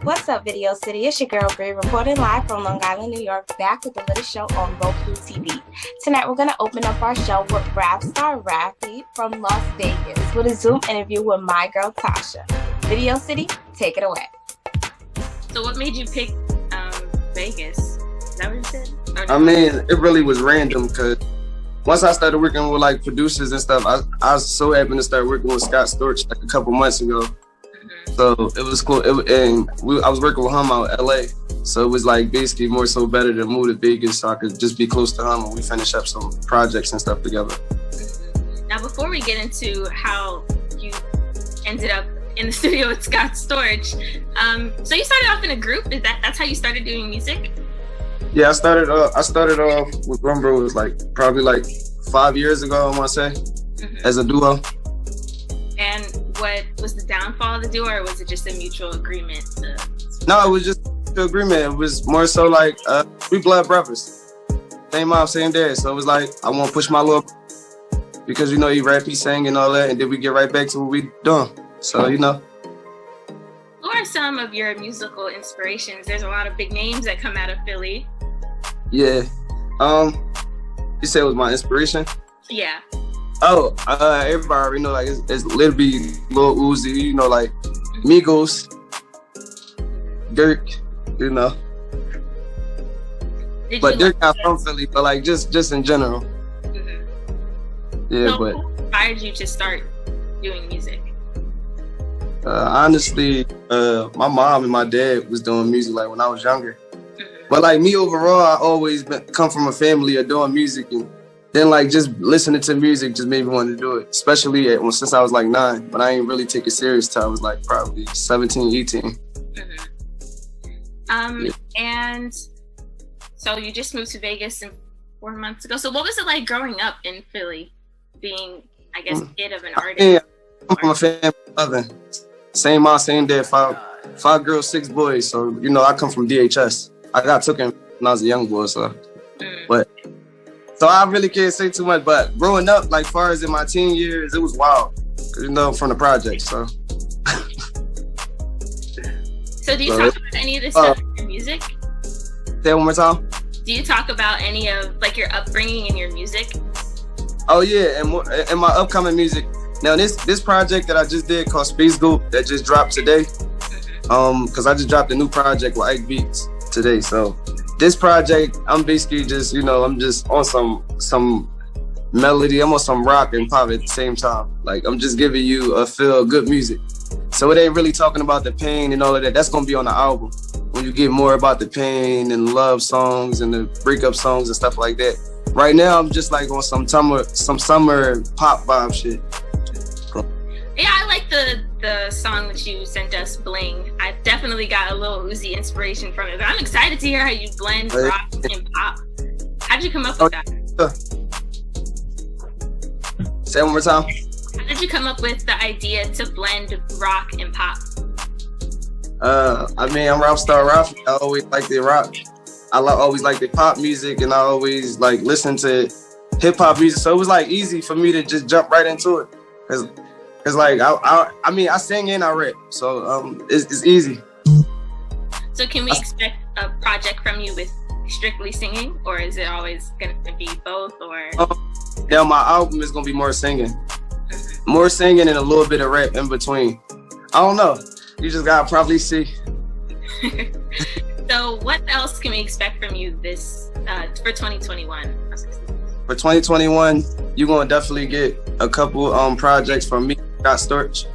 What's up, Video City? It's your girl, Bri, reporting live from Long Island, New York, back with the latest show on Roku TV. Tonight, we're going to open up our show with Raphstar Raphy from Las Vegas with a Zoom interview with my girl, Tasha. Video City, take it away. So what made you pick Vegas? Is that what you said? I mean, it really was random because once I started working with like producers and stuff, I was so happy to start working with Scott Storch like a couple months ago. So it was cool. I was working with him out in LA. So it was like basically more so better to move to Vegas so I could just be close to him and we finish up some projects and stuff together. Now, before we get into how you ended up in the studio with Scott Storch, so you started off in a group. That's how you started doing music? Yeah, I started off with Rumble. It was like probably like 5 years ago, I want to say, as a duo. And what was the downfall of the duo, or was it just a mutual agreement? No, it was just an agreement. It was more so like we blood brothers, same mom, same dad. So it was like I want to push my little because he rap, he sang and all that, and then we get right back to what we doing. So Who are some of your musical inspirations? There's a lot of big names that come out of Philly. Yeah. You said it was my inspiration? Yeah. Oh, everybody already know, like, it's Lil B, Lil Uzi, like, Migos, Dirk, But Dirk not from Philly, but, like, just in general. Yeah, so but... What inspired you to start doing music? Honestly, my mom and my dad was doing music, like, when I was younger. But, like, me overall, I always come from a family of doing music, and then, like, just listening to music just made me want to do it, especially since I was, like, 9. But I ain't really take it serious till I was, like, probably 17, 18. And so you just moved to Vegas 4 months ago. So what was it like growing up in Philly, being, I guess, kid of an artist? Yeah, I'm from a family of 11. Same mom, same dad, five girls, 6 boys. So, I come from DHS. I got taken when I was a young boy, so. So I really can't say too much, but growing up, like far as in my teen years, it was wild. Cause I'm from the project, so. So do you talk about any of this stuff in your music? Say it one more time. Do you talk about any of like your upbringing in your music? Oh yeah, and my upcoming music. Now this project that I just did called Space Goop that just dropped today. Cause I just dropped a new project with Ike Beats today, so. This project, I'm basically just, I'm just on some melody. I'm on some rock and pop at the same time. Like, I'm just giving you a feel good music. So it ain't really talking about the pain and all of that. That's going to be on the album. When you get more about the pain and love songs and the breakup songs and stuff like that. Right now, I'm just like on some summer pop vibe shit. Yeah, I like the song that you sent us, Bling. I definitely got a little Uzi inspiration from it. But I'm excited to hear how you blend rock and pop. How did you come up with that? Say it one more time. How did you come up with the idea to blend rock and pop? I'm Raphstar Raphy. I always like the rock. I always like the pop music, and I always like listen to hip hop music. So it was like easy for me to just jump right into it. Cause like I sing and I rap, so it's easy. So can we expect a project from you with strictly singing, or is it always gonna be both? Or yeah, my album is gonna be more singing, and a little bit of rap in between. I don't know. You just gotta probably see. So what else can we expect from you this for 2021? For 2021, you're gonna definitely get a couple projects from me, Scott Storch.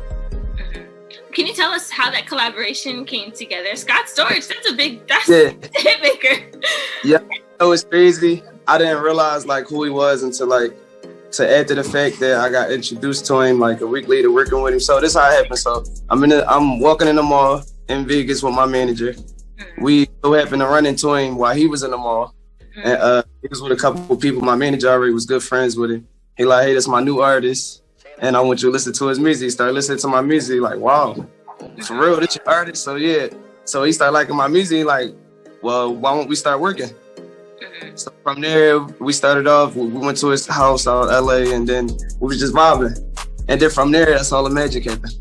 Can you tell us how that collaboration came together? Scott Storch, that's a hit maker. Yeah, it's crazy. I didn't realize like who he was until to add to the fact that I got introduced to him like a week later working with him. So this how it happened. So I'm walking in the mall in Vegas with my manager. We so happened to run into him while he was in the mall. And he was with a couple of people. My manager already was good friends with him. He like, hey, that's my new artist, and I want you to listen to his music. He started listening to my music, like, wow, for real, this your artist? So yeah. So he started liking my music, like, well, why won't we start working? So from there, we started off, we went to his house out in LA, and then we was just vibing. And then from there, that's all the magic happened.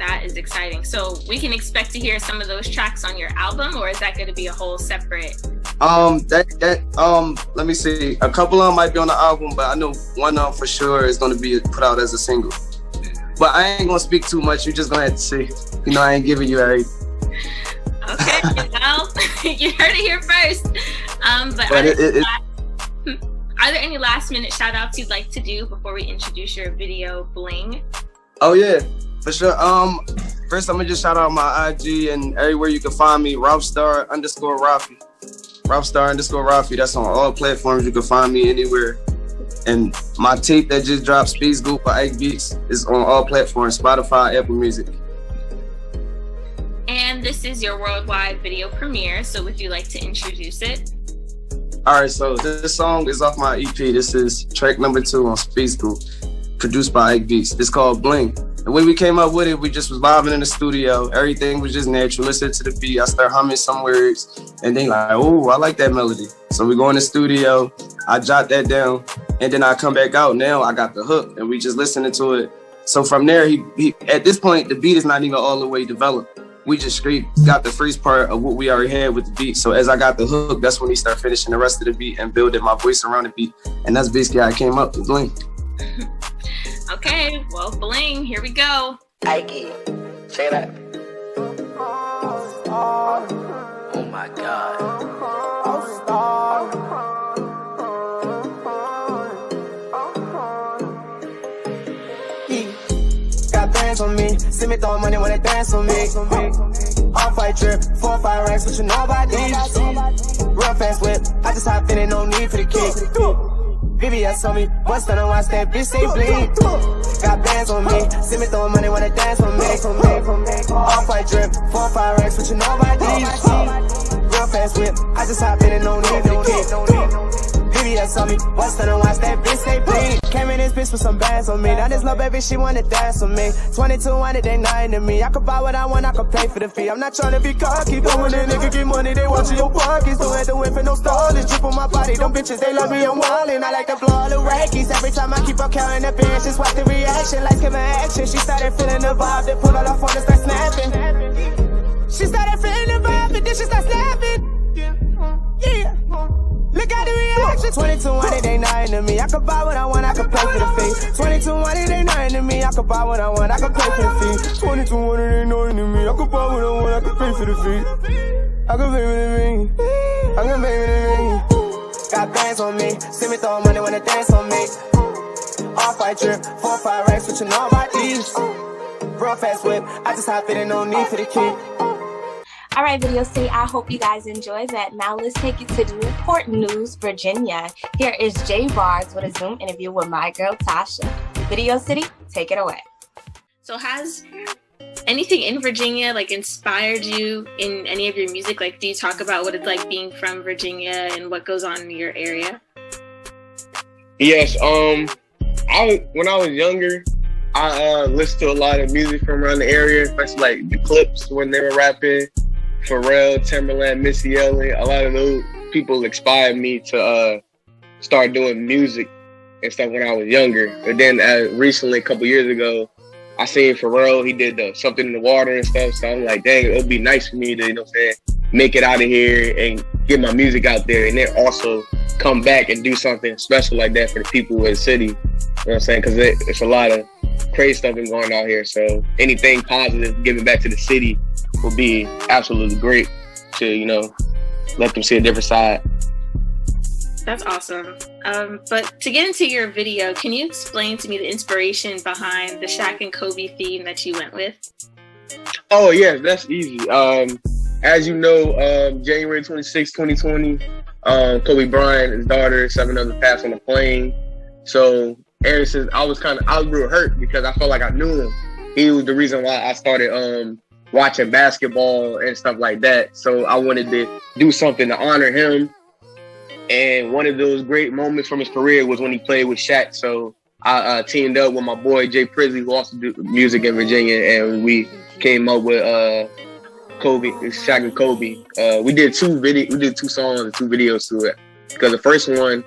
That is exciting. So we can expect to hear some of those tracks on your album, or is that going to be a whole separate? Let me see. A couple of them might be on the album, but I know one of them for sure is going to be put out as a single. But I ain't going to speak too much. You're just going to have to see. You know, I ain't giving you everything. Okay, well, you heard it here first. But are there any last minute shout outs you'd like to do before we introduce your video, Bling? Oh yeah, for sure. First I'm gonna just shout out my IG and everywhere you can find me, Raphstar Raphy. Raphstar Raphy. That's on all platforms. You can find me anywhere. And my tape that just dropped, Speed Scoop by Ike Beats, is on all platforms, Spotify, Apple Music. And this is your worldwide video premiere, so would you like to introduce it? All right, so this song is off my EP. This is track number 2 on Speed Scoop, produced by Ike Beats. It's called Bling. And when we came up with it, we just was vibing in the studio. Everything was just natural. Listen to the beat. I start humming some words, and then like, oh, I like that melody. So we go in the studio. I jot that down, and then I come back out. Now I got the hook, and we just listening to it. So from there, he at this point, the beat is not even all the way developed. We just got the freeze part of what we already had with the beat. So as I got the hook, that's when we start finishing the rest of the beat and building my voice around the beat. And that's basically how I came up with Bling. Okay, well, Bling, here we go. Ike, say that. Oh my God. Got bands on me, see me throw money when they dance on me. Off-white drip, 4 or 5 racks, what you know about these? Real fast whip, I just hop in and no need for the kick. VVS on me, bust on and watch that bitch say bleed. Got bands on me, see me throw money when they dance on me. Off-white drip, 4 or 5 racks, what you know about these? Real fast whip, I just hop in and no need for the kick. VVS on me, bust on and watch that bitch say bleed. Came in this bitch with some bands on me, now this little baby, she wanna dance with me. 2200, they 9 to me, I could buy what I want, I could pay for the fee. I'm not trying to be cocky, but when a nigga get money, they watching your pockets. Don't have to wait for no stars, drip on my body, them bitches, they love me, I'm wildin'. I like to blow all the rackies, every time I keep up counting the bitch, just watch the reaction, like giving action. She started feeling the vibe, then pull all her phone and start snapping. She started feeling the vibe, and then she start snapping. Yeah. Look at the reaction. 2200, they 9 to me. I could buy what I want, I could pay for the fee. 2200, they 9 to me. I could buy what I want, I could pay for the fee. 2200, they 9 to me. I could buy what I want, I could pay for the fee. I could pay for the fee. I could pay for the fee. Got bands on me. See me throw money when they dance on me. Off-white drip, 4 or 5 racks, what you know about these? Real fast whip, I just hop in and no need for the key. All right, Video City, I hope you guys enjoyed that. Now let's take it to Newport News, Virginia. Here is Jay Bars with a Zoom interview with my girl, Tasha. Video City, take it away. So has anything in Virginia like inspired you in any of your music? Like, do you talk about what it's like being from Virginia and what goes on in your area? Yes, when I was younger, I listened to a lot of music from around the area, especially like the Clips when they were rapping. Pharrell, Timberland, Missy Elliott, a lot of those people inspired me to start doing music and stuff when I was younger. But then recently, a couple years ago, I seen Pharrell, he did Something in the Water and stuff. So I'm like, dang, it would be nice for me to, you know what I'm saying, make it out of here and get my music out there. And then also come back and do something special like that for the people in the city. You know what I'm saying? Because it's a lot of crazy stuff going on out here. So anything positive, giving back to the city would be absolutely great to, you know, let them see a different side. That's awesome. But to get into your video, can you explain to me the inspiration behind the Shaq and Kobe theme that you went with? Oh, yes, that's easy. As you know, January 26, 2020, Kobe Bryant, his daughter, 7 others passed on a plane. So ever since I was real hurt because I felt like I knew him. He was the reason why I started watching basketball and stuff like that. So I wanted to do something to honor him. And one of those great moments from his career was when he played with Shaq. So I teamed up with my boy Jay Prisley, who also do music in Virginia, and we came up with Kobe, Shaq and Kobe. We did 2 songs and 2 videos to it. Because the first one,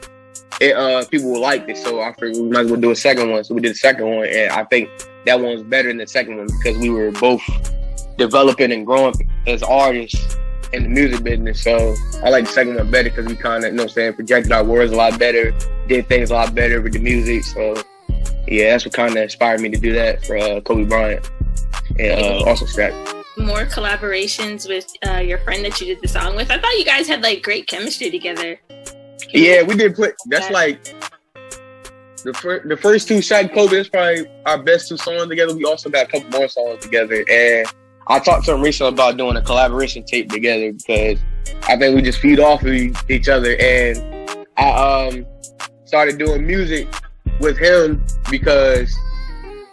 people liked it, so I figured we might as well do a second one. So we did the second one, and I think that one was better than the second one because we were both developing and growing as artists in the music business. So I like the second one better because we kind of, you know what I'm saying, projected our words a lot better, did things a lot better with the music. So yeah, that's what kind of inspired me to do that for Kobe Bryant and also Strap. More collaborations with your friend that you did the song with. I thought you guys had like great chemistry together. Yeah, we did put, that's like the first two, Shaq and Kobe, is probably our best two songs together. We also got a couple more songs together, and I talked to him recently about doing a collaboration tape together because I think we just feed off of each other. And I started doing music with him because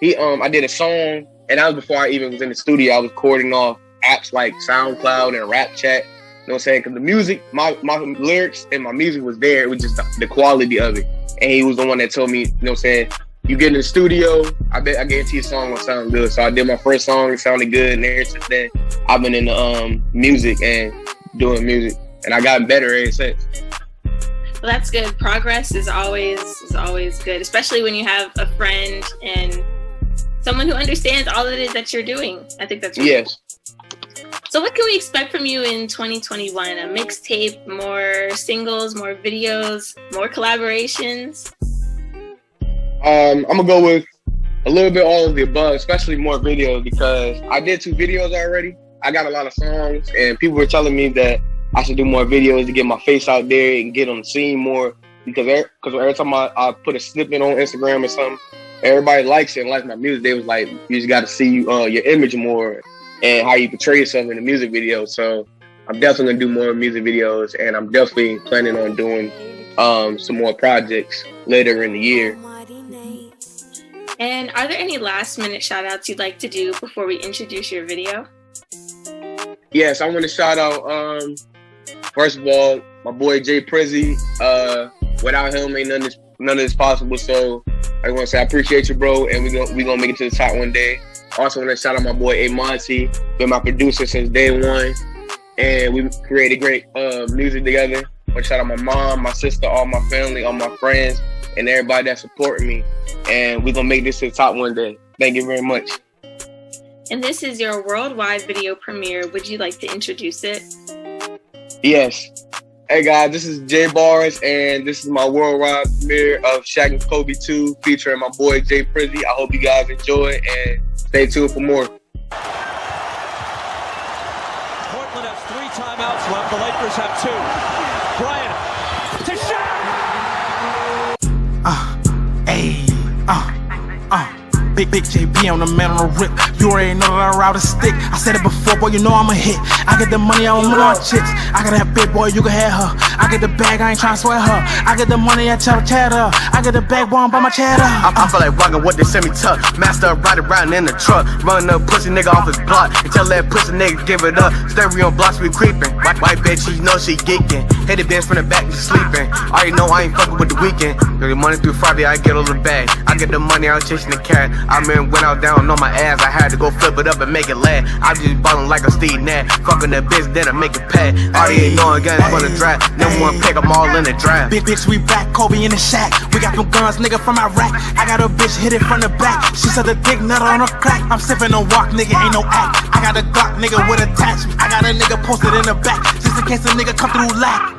I did a song, and that was before I even was in the studio. I was recording off apps like SoundCloud and Rapchat. You know what I'm saying? Because the music, my lyrics and my music was there. It was just the quality of it. And he was the one that told me, you know what I'm saying, you get in the studio, I guarantee your song will sound good. So I did my first song, it sounded good, and ever since then, I've been into music and doing music, and I got better ever since. Well, that's good. Progress is always good, especially when you have a friend and someone who understands all it is that you're doing. I think that's really yes. Cool. So what can we expect from you in 2021? A mixtape, more singles, more videos, more collaborations? I'm gonna go with a little bit all of the above, especially more videos because I did 2 videos already. I got a lot of songs, and people were telling me that I should do more videos to get my face out there and get on the scene more because every time I put a snippet on Instagram or something, everybody likes it and likes my music. They was like, you just got to see your image more and how you portray yourself in the music video. So I'm definitely gonna do more music videos, and I'm definitely planning on doing some more projects later in the year. And are there any last minute shout outs you'd like to do before we introduce your video? Yes, I want to shout out, first of all, my boy Jay Prizzy. Without him, ain't none of this possible. So I want to say I appreciate you, bro, and we gonna make it to the top one day. Also want to shout out my boy A Monty, been my producer since day one, and we created great music together. I want to shout out my mom, my sister, all my family, all my friends, and everybody that supported me. And we're gonna make this to the top one day. Thank you very much. And this is your worldwide video premiere. Would you like to introduce it? Yes. Hey guys, this is Jay Bars, and this is my worldwide premiere of Shaq and Kobe 2 featuring my boy Jay Prizzy. I hope you guys enjoy and stay tuned for more. Portland has 3 timeouts left. The Lakers have 2. Bryant to Shaq. Big JB on the man on the rip. You already know that I route a stick. I said it before, boy, you know I'm a hit. I get the money, I don't on chicks. I got that big boy, you can have her. I get the bag, I ain't tryna sweat her. I get the money, I chatter. I get the bag, boy, I'm by my chatter. I feel like rockin' what they send me tuck. Master ride around in the truck. Running up pussy nigga off his block. And tell that pussy nigga give it up. Stereo blocks we creepin'. White bitch, she know she geekin'. Hit the bench from the back, just sleepin'. Already know I ain't fuckin' with the weekend. The money through Friday, I get all the bag. I get the money, I'm chasing the cat. I mean, when I was down on my ass, I had to go flip it up and make it laugh. I just ballin' like a Steve Nash. Fuckin' that bitch, then I make it pad. Already knowin' guns for the draft. Number one pick, I'm all in the draft. Big bitch, we back, Kobe in the shack. We got them guns, nigga, from Iraq. I got a bitch hit it from the back. She said the dick nut on her crack. I'm sippin' on walk, nigga, ain't no act. I got a Glock, nigga, with attachment. I got a nigga posted in the back, just in case a nigga come through lack.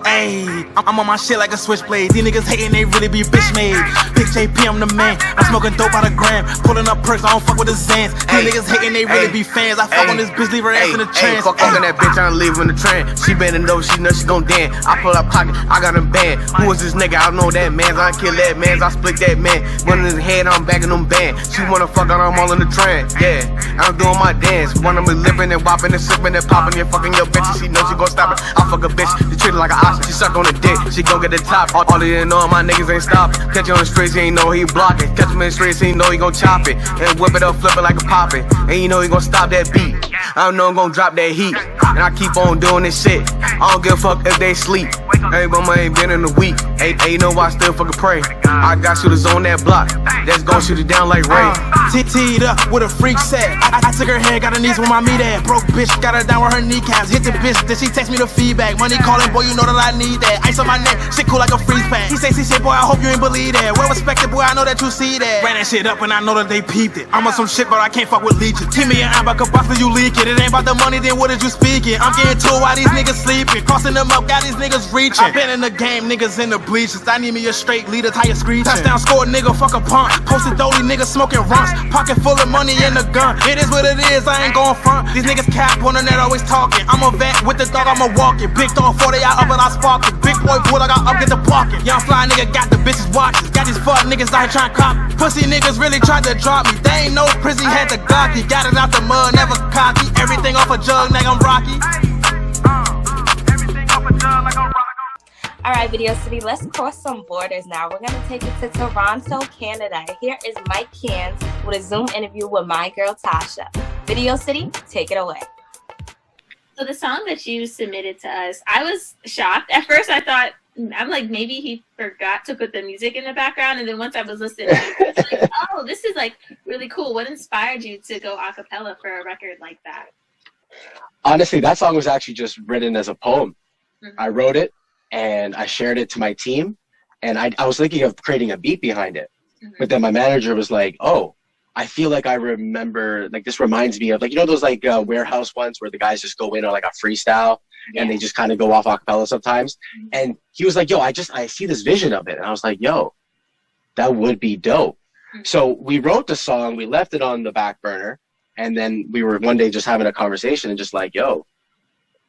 Ayy, I'm on my shit like a switchblade. These niggas hating, they really be bitch made. Big JP, I'm the man. I'm smoking dope by the gram. Pulling up perks, I don't fuck with the Zans. These niggas hating, they really be fans. I fuck on this bitch, leave her ass in the trance. Fuck on that bitch, I'm leaving the trend. She bending over, she know she gon' dance. I pull up pocket, I got him banned. Who is this nigga? I don't know that man. I kill that man, I split that man. One in his head, I'm back in them band. She wanna fuck out, I'm all in the trend. Yeah, I'm doing my dance. One of me living and whopping and sipping and popping and fucking your bitch. And she know she gon' stop it. I fuck a bitch, she treat her like an ostrich. She suck on the dick. She gon' get the top. All of you know my niggas ain't stopping. Catch you on the streets, he ain't know he blocking. Catch him in the streets, he know he gon' chop it. And whip it up, flip it like a poppin'. And you know he gon' stop that beat. I don't know I'm gon' drop that heat. And I keep on doing this shit. I don't give a fuck if they sleep. Hey, mama ain't been in a week. Hey, know why I still fucking pray. I got shooters on that block. That's gon' shoot it down like Ray. Teed up with a freak set. I took her head, got her knees with my meat at. Broke bitch, got her down with her kneecaps. Hit the bitch, then she text me the feedback. Money calling, boy, you know that I need that. Ice on my neck, shit cool like a freeze pack. He say, shit, boy, I hope you ain't believe that. Well respected, boy, I know that you see that. Ran that shit up and I know that they peeped it. I'm on some shit, but I can't fuck with leeches. Team me and I'm about to box you leak it. It ain't about the money, then what is you speaking? I'm getting told why these niggas sleeping. Crossing them up, got these niggas reaching. I been in the game, niggas in the bleachers. I need me a straight leader, tire screeching. Touchdown score, nigga, fuck a punt. Posted dolly, niggas smoking runts. Pocket full of money and a gun. It is what it is, I ain't going front. These niggas cap on the net, always talking. I'm a vet with the dog, I'ma walk it. Big dog 40 out up and I spark it. Big boy pull, I got up, get the pocket. Young fly nigga got the bitches watching. Got these fuck niggas out here trying to cop. Pussy niggas really tried to drop me. They ain't no prison, had to gawky. Got it out the mud, never cocky. Everything off a jug, nigga, I'm Rocky. Everything off a jug like I'm Rocky. All right, Video City, let's cross some borders now. We're going to take it to Toronto, Canada. Here is MikeCannz with a Zoom interview with my girl, Tasha. Video City, take it away. So the song that you submitted to us, I was shocked. At first, I thought, I'm like, maybe he forgot to put the music in the background. And then once I was listening, I was like, oh, this is like really cool. What inspired you to go a cappella for a record like that? Honestly, that song was actually just written as a poem. I wrote it and I shared it to my team. And I was thinking of creating a beat behind it. But then my manager was like, oh, I feel like I remember, like, this reminds me of, like, you know, those, like, warehouse ones where the guys just go in on, like, a freestyle and they just kind of go off a cappella sometimes. And he was like, yo, I see this vision of it. And I was like, yo, that would be dope. So we wrote the song, we left it on the back burner. And then we were one day just having a conversation and just like, yo,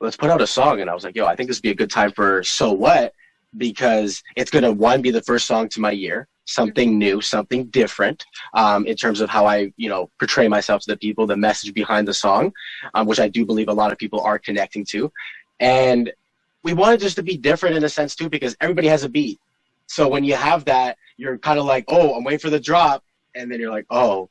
let's put out a song. And I was like, yo, I think this would be a good time for So What? Because it's going to, one, be the first song to my year. Something new, something different in terms of how I, you know, portray myself to the people, the message behind the song, which I do believe a lot of people are connecting to. And we wanted just to be different in a sense too, because everybody has a beat. So when you have that, you're kind of like, oh, I'm waiting for the drop. And then you're like, oh,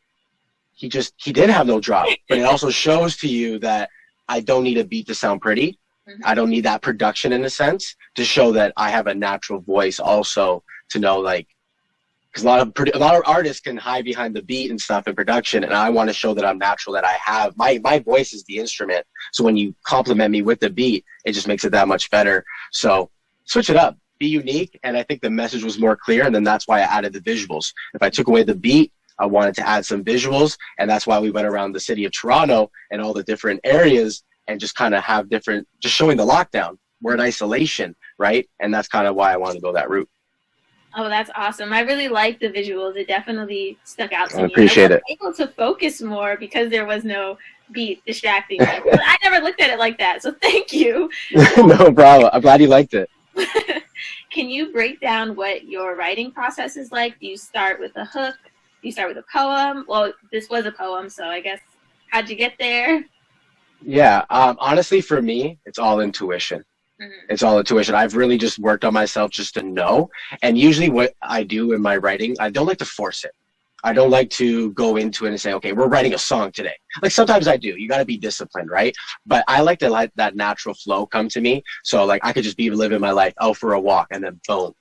he did have no drop. But it also shows to you that I don't need a beat to sound pretty. I don't need that production in a sense to show that I have a natural voice also to know, like, because a lot of artists can hide behind the beat and stuff in production, and I want to show that I'm natural, that I have my voice is the instrument. So when you compliment me with the beat, it just makes it that much better. So switch it up, be unique, and I think the message was more clear, and then that's why I added the visuals. If I took away the beat, I wanted to add some visuals, and that's why we went around the city of Toronto and all the different areas and just kind of have different, just showing the lockdown. We're in isolation, right? And that's kind of why I wanted to go that route. Oh, that's awesome. I really like the visuals. It definitly stuck out to me. I appreciate it. I was able to focus more because there was no beat distracting me. I never looked at it like that, so thank you. No problem. I'm glad you liked it. Can you break down what your writing process is like? Do you start with a hook? Do you start with a poem? Well, this was a poem, so I guess, how'd you get there? Yeah, honestly, for me, it's all intuition. It's all intuition. I've really just worked on myself just to know. And usually what I do in my writing, I don't like to force it. I don't like to go into it and say, okay, we're writing a song today. Like sometimes I do. You got to be disciplined, right? But I like to let that natural flow come to me. So like I could just be living my life out for a walk and then boom,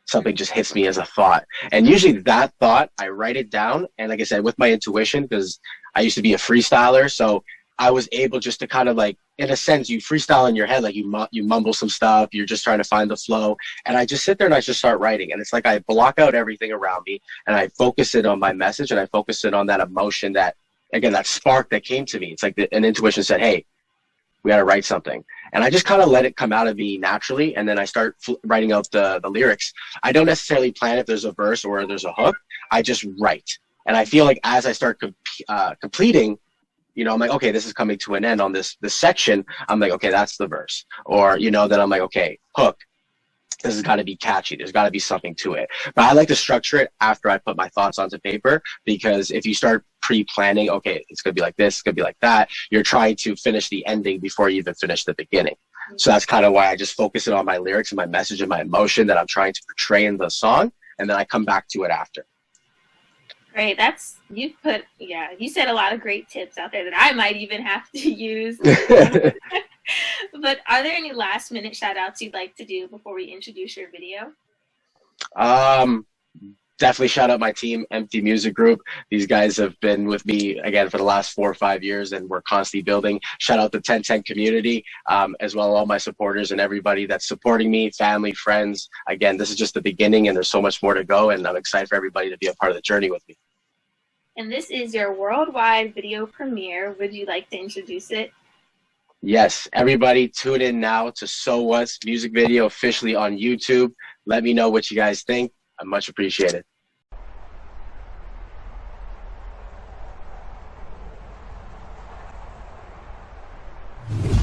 something just hits me as a thought. And usually that thought, I write it down. And like I said, with my intuition, because I used to be a freestyler. So I was able just to kind of like, in a sense, you freestyle in your head, like you mumble some stuff, you're just trying to find the flow. And I just sit there and I just start writing. And it's like I block out everything around me and I focus it on my message and I focus it on that emotion, that, again, that spark that came to me. It's like an intuition said, hey, we got to write something. And I just kind of let it come out of me naturally. And then I start writing out the lyrics. I don't necessarily plan if there's a verse or there's a hook. I just write. And I feel like as I start completing, you know, I'm like, okay, this is coming to an end on this section. I'm like, okay, that's the verse. Or, you know, then I'm like, okay, hook. This has got to be catchy. There's got to be something to it. But I like to structure it after I put my thoughts onto paper, because if you start pre-planning, okay, it's going to be like this, it's going to be like that, you're trying to finish the ending before you even finish the beginning. So that's kind of why I just focus it on my lyrics and my message and my emotion that I'm trying to portray in the song. And then I come back to it after. Great. You said a lot of great tips out there that I might even have to use. But are there any last minute shout outs you'd like to do before we introduce your video? Definitely shout out my team, Empty Music Group. These guys have been with me again for the last 4 or 5 years, and we're constantly building. Shout out the 1010 community, as well as all my supporters and everybody that's supporting me, family, friends. Again, this is just the beginning, and there's so much more to go, and I'm excited for everybody to be a part of the journey with me. And this is your worldwide video premiere. Would you like to introduce it? Yes, everybody tune in now to So What's music video officially on YouTube. Let me know what you guys think. I much appreciate it.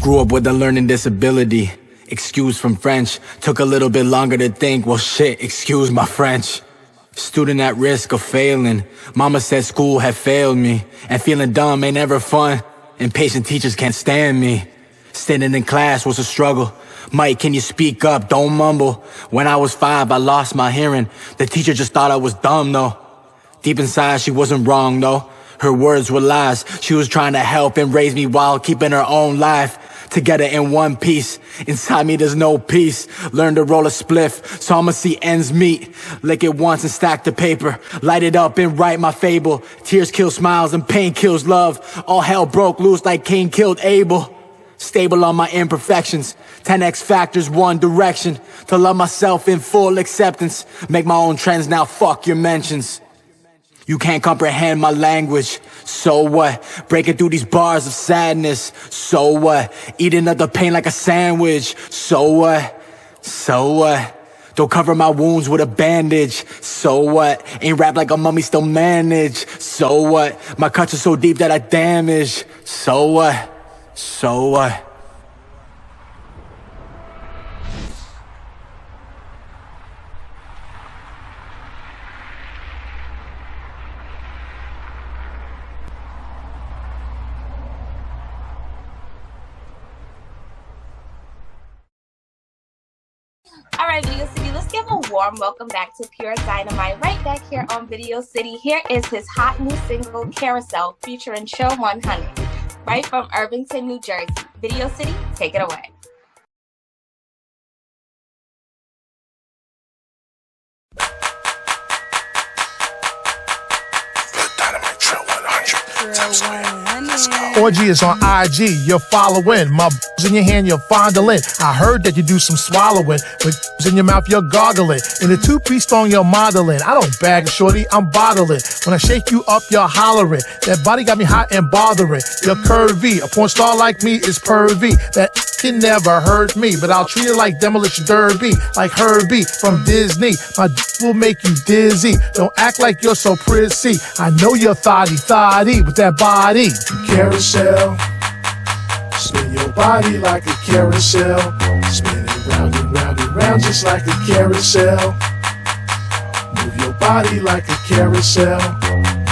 Grew up with a learning disability. Excuse from French. Took a little bit longer to think. Well, shit, excuse my French. Student at risk of failing. Mama said school had failed me. And feeling dumb ain't ever fun. Impatient teachers can't stand me. Standing in class was a struggle. Mike, can you speak up? Don't mumble. When I was 5, I lost my hearing. The teacher just thought I was dumb, though. Deep inside, she wasn't wrong, though. Her words were lies. She was trying to help and raise me while keeping her own life together in one piece. Inside me, there's no peace. Learn to roll a spliff, so I'ma see ends meet. Lick it once and stack the paper. Light it up and write my fable. Tears kill smiles and pain kills love. All hell broke loose like Cain killed Abel. Stable on my imperfections. 10x factors, one direction. To love myself in full acceptance. Make my own trends now, fuck your mentions. You can't comprehend my language. So what? Breaking through these bars of sadness. So what? Eating up the pain like a sandwich. So what? So what? Don't cover my wounds with a bandage. So what? Ain't rap like a mummy, still manage. So what? My cuts are so deep that I damage. So what? So what? All right, Video City, let's give a warm welcome back to Pure Dynamite right back here on Video City. Here is his hot new single, Carousel, featuring Chill 100, right from Irvington, New Jersey. Video City, take it away. Orgy is on IG, you're following. My b****s in your hand, you're fondling. I heard that you do some swallowing. With b****s in your mouth, you're gargling. In a 2-piece thong, you're modeling. I don't bag, shorty, I'm bottling. When I shake you up, you're hollering. That body got me hot and bothering. You're curvy, a porn star like me is pervy. That can never hurt me, but I'll treat it like Demolition Derby. Like Herbie from Disney. My d*** will make you dizzy. Don't act like you're so prissy. I know you're thotty with that body. Carousel, spin your body like a carousel. Spin it round and round and round just like a carousel. Move your body like a carousel.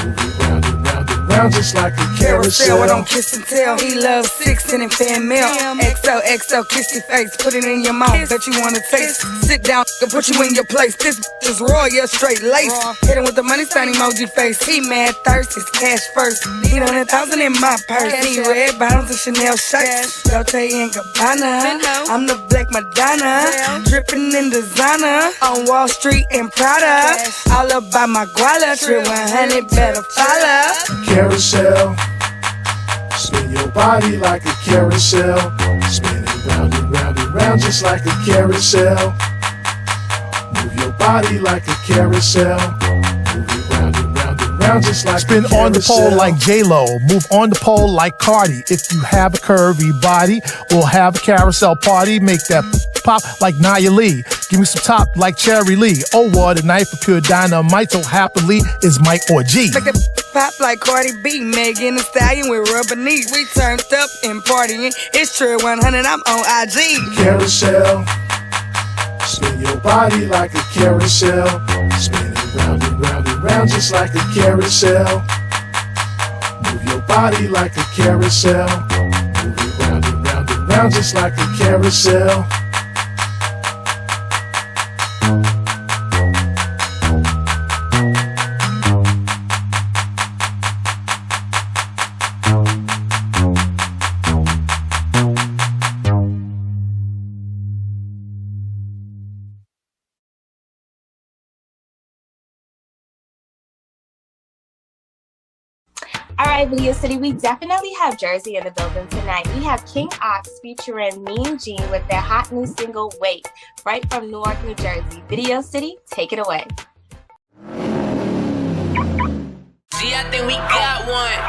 Move it round and round and round just like a carousel. I don't kiss and tell. He loves 16 and fan mail. XOXO, kiss your face, put it in your mouth. Bet you wanna taste. Sit down and put you in your place. This is raw, you're straight lace. Hit him with the money sign emoji face. He mad thirst, it's cash first. Need 100,000 in my purse. Need red bottoms and Chanel shirts. Dolce and Gabbana. I'm the Black Madonna. Dripping in designer. On Wall Street and Prada. All about my guala. Trip 100, better follow. Carousel, spin your body like a carousel. Spin it round and round and round just like a carousel. Move your body like a carousel. Move it round and round and round just like spin a carousel. On the pole like J-Lo, move on the pole like Cardi. If you have a curvy body, we'll have a carousel party. Make that pop like Nia Lee. Give me some top like Cherry Lee. Oh, what a night for Pure Dynamite. So happily is Mike or G. Make that pop like Cardi B. Megan Thee Stallion with rubber knees. We turned up and partying. It's True 100, I'm on IG. Carousel, spin your body like a carousel. Spin it round and round and round just like a carousel. Move your body like a carousel. Move it round and round and round just like a carousel. right, Video City, we definitely have Jersey in the building tonight. We have King Ox featuring Mean Gene with their hot new single, Wait, right from Newark, New Jersey. Video City, take it away. See, I think we got one.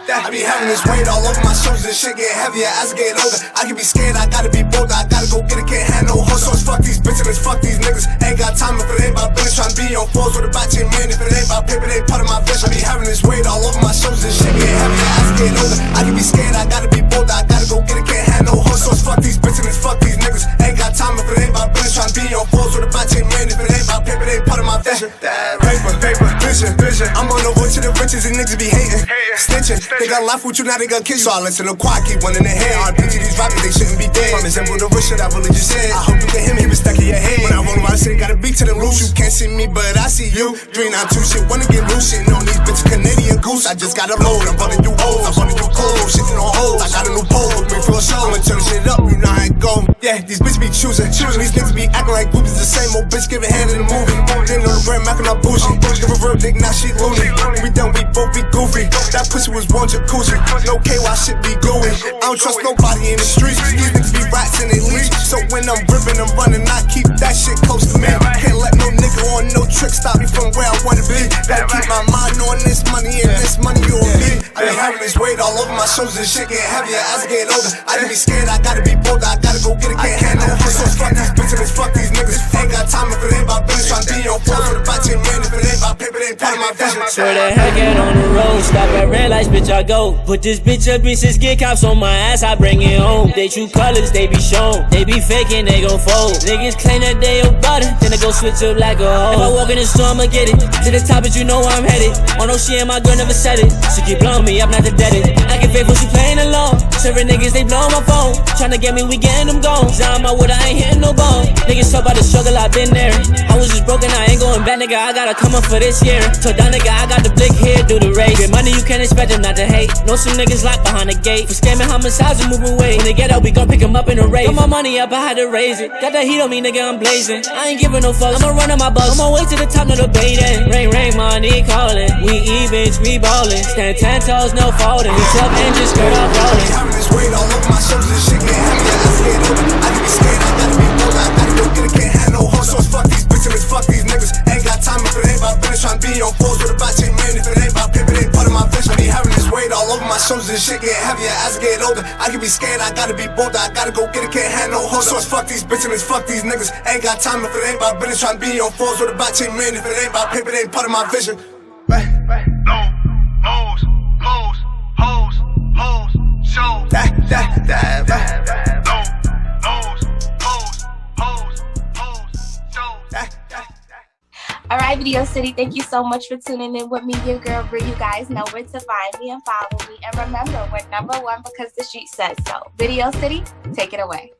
I be having this weight all over my shoulders, this shit get heavier as I get older. I can be scared, I gotta be bolder, I gotta go get it, can't have no hoes. So it's fuck these bitches, fuck these niggas. Ain't got time if it ain't about business, tryna be on fours with a batch of man. If it ain't about paper, they part of my vision. I be having this weight all over my shoulders, this shit get heavier as I get older. I can be scared, I gotta be bolder, I gotta go get it, can't have no hoes. So it's fuck these bitches, fuck these niggas. Ain't got time if it ain't about business, tryna be on fours with a batch of man. If it ain't about paper, they part of my vision. Paper, vision. I'm on the road to the riches and niggas be hating, snitching. They got life with you, now they got kids. So I listen to quiet, keep one in the head. I picture these rappers, they shouldn't be dead. I'm example the rich shit I really just said. I hope you can hear me, he was stuck in your head. When I roll around, I say, gotta beat to the loose. You can't see me, but I see you. 392 shit, wanna get loose. Shitting on these bitches, Canadian goose. I just got a load, I'm running you old. I'm running you cold, shitting on hoes. I got a new pole, bring for a show. I'ma turn shit up, you know how it go. Yeah, these bitches be choosing. These niggas be acting like groupies, the same old bitch giving hand in the movie. Didn't know the brand, macking up bougie. Give a verb, dick, now she loony. We done, we both be goofy. That pussy was one jacuzzi. No KY shit be gooey. I don't trust nobody in the streets. These niggas be rats and they leech. So when I'm ripping, I'm running, I keep that shit close to me. Can't let no nigga on no trick stop me from where I wanna be. Gotta keep my mind on this money and this money on me. I been having this weight all over my shoulders, this shit get heavier as I get older. I can be scared, I gotta be bolder, I gotta go get it, can't handle it. So fuck these bitches, fuck these niggas. Ain't got time if it ain't about business, tryna be on floor with a batch of man. If it ain't about paper, they ain't part of my vision. Swear the heck out on the road, stop at red lights, bitch, I go. Put this bitch up, bitches get cops on my ass, I bring it home. They true colors, they be shown. They be faking, they gon' fold. Niggas claim that they a butter, then they go switch up like a hoe. If I walk in the store, I'ma get it. To the top, but you know where I'm headed. Oh no, she and my girl never said it. She keep blowing me up, not the dead it. I get faithful, she playing along. Several niggas, they blowing my phone. Tryna get me, we getting them gone. I'm out with her, I ain't hitting no bone. Niggas talk about the struggle, I been there. I was just broken, I ain't going back, nigga. I gotta come up for this year. Told that nigga, I got the blick here, do the race. Get money, you can't expect them not to hate. Know some niggas locked behind the gate. For scamming homicides and moving weight. When they get out, we gon' pick them up in a race. Got my money up, I had to raise it. Got that heat on me, nigga, I'm blazing. I ain't giving no fucks, I'ma run on my bus. On my way to the top, no debating. Ring, money calling. We even, we ballin'. Stand 10 toes, no folding. We up and just skirt off rolling. Having this weight all over my shoulders, this shit get heavier as I get older. I can be scared, I gotta be bolder, I gotta go get it, can't have no hoes. So fuck these bitches, fuck these niggas. Ain't got time if it ain't about business, tryna be on fours with a batch of man. If it ain't about paper, they ain't part of my vision. I be having this weight all over my shoulders, this shit get heavier as I get older. I can be scared, I gotta be bolder, I gotta go get it, can't have no hoes. So fuck these bitches, fuck these niggas. Ain't got time if it ain't about business, tryna be on fours with a batch of man. If it ain't about paper, they ain't part of my vision. Alright, Video City, thank you so much for tuning in with me, your girl Bri. You guys know where to find me and follow me. And remember, we're #1 because the street says so. Video City, take it away.